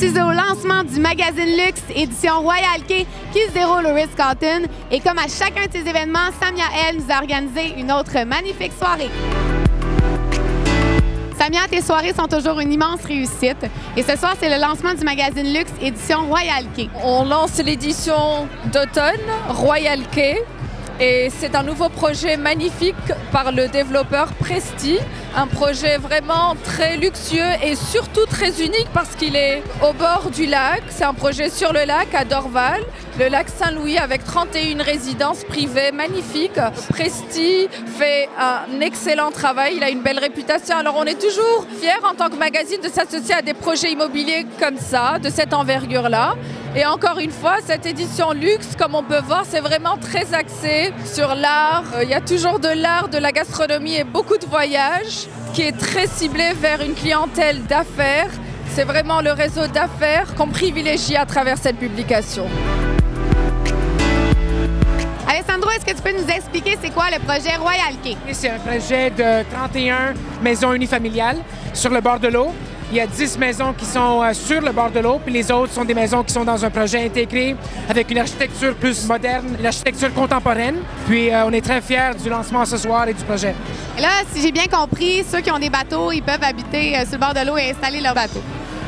suis au lancement du magazine Luxe édition Royal Quai qui se déroule au Ritz-Carlton. Et comme à chacun de ces événements, Samia, elle, nous a organisé une autre magnifique soirée. Samia, tes soirées sont toujours une immense réussite. Et ce soir, c'est le lancement du magazine Luxe édition Royal Quai. On lance l'édition d'automne Royal Quai. Et c'est un nouveau projet magnifique par le développeur Presti. Un projet vraiment très luxueux et surtout très unique parce qu'il est au bord du lac. C'est un projet sur le lac à Dorval, le lac Saint-Louis avec 31 résidences privées magnifiques. Presti fait un excellent travail, il a une belle réputation. Alors on est toujours fiers en tant que magazine de s'associer à des projets immobiliers comme ça, de cette envergure-là. Et encore une fois, cette édition luxe, comme on peut voir, c'est vraiment très axé sur l'art. Il y a toujours de l'art, de la gastronomie et beaucoup de voyages qui est très ciblé vers une clientèle d'affaires. C'est vraiment le réseau d'affaires qu'on privilégie à travers cette publication. Alessandro, est-ce que tu peux nous expliquer c'est quoi le projet Royal Quai? C'est un projet de 31 maisons unifamiliales sur le bord de l'eau. Il y a 10 maisons qui sont sur le bord de l'eau, puis les autres sont des maisons qui sont dans un projet intégré avec une architecture plus moderne, une architecture contemporaine. Puis on est très fiers du lancement ce soir et du projet. Et là, si j'ai bien compris, ceux qui ont des bateaux, ils peuvent habiter sur le bord de l'eau et installer leur bateau.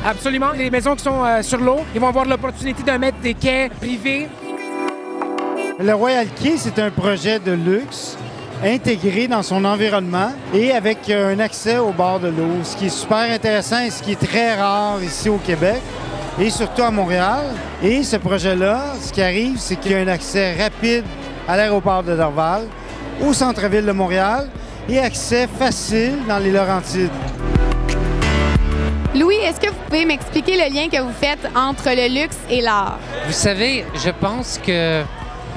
Absolument. Les maisons qui sont sur l'eau, ils vont avoir l'opportunité de mettre des quais privés. Le Royal Quai, c'est un projet de luxe intégré dans son environnement et avec un accès au bord de l'eau, ce qui est super intéressant et ce qui est très rare ici au Québec et surtout à Montréal. Et ce projet-là, ce qui arrive, c'est qu'il y a un accès rapide à l'aéroport de Dorval, au centre-ville de Montréal et accès facile dans les Laurentides. Louis, est-ce que vous pouvez m'expliquer le lien que vous faites entre le luxe et l'art? Vous savez, je pense que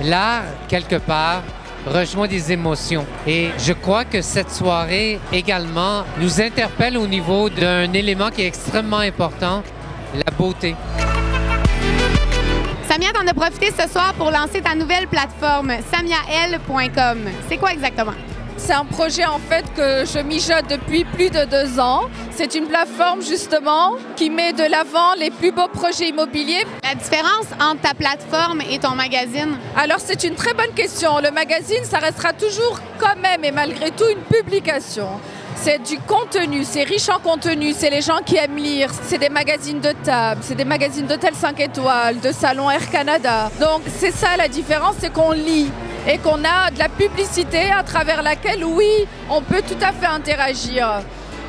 l'art, quelque part, rejoint des émotions. Et je crois que cette soirée également nous interpelle au niveau d'un élément qui est extrêmement important, la beauté. Samia, t'en as profité ce soir pour lancer ta nouvelle plateforme, samiael.com. C'est quoi exactement? C'est un projet en fait que je mijote depuis plus de 2 ans. C'est une plateforme justement qui met de l'avant les plus beaux projets immobiliers. La différence entre ta plateforme et ton magazine? Alors c'est une très bonne question. Le magazine, ça restera toujours quand même et malgré tout une publication. C'est du contenu, c'est riche en contenu, c'est les gens qui aiment lire, c'est des magazines de table, c'est des magazines d'hôtels 5 étoiles, de salons Air Canada. Donc c'est ça la différence, c'est qu'on lit et qu'on a de la publicité à travers laquelle, oui, on peut tout à fait interagir.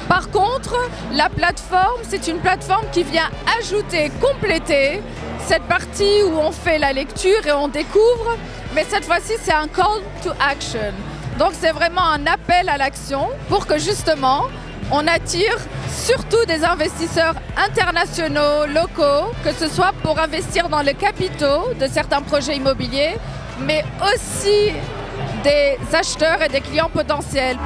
Par contre, la plateforme, c'est une plateforme qui vient ajouter, compléter cette partie où on fait la lecture et on découvre, mais cette fois-ci, c'est un call to action. Donc c'est vraiment un appel à l'action pour que justement, on attire surtout des investisseurs internationaux, locaux, que ce soit pour investir dans les capitaux de certains projets immobiliers, mais aussi des acheteurs et des clients potentiels.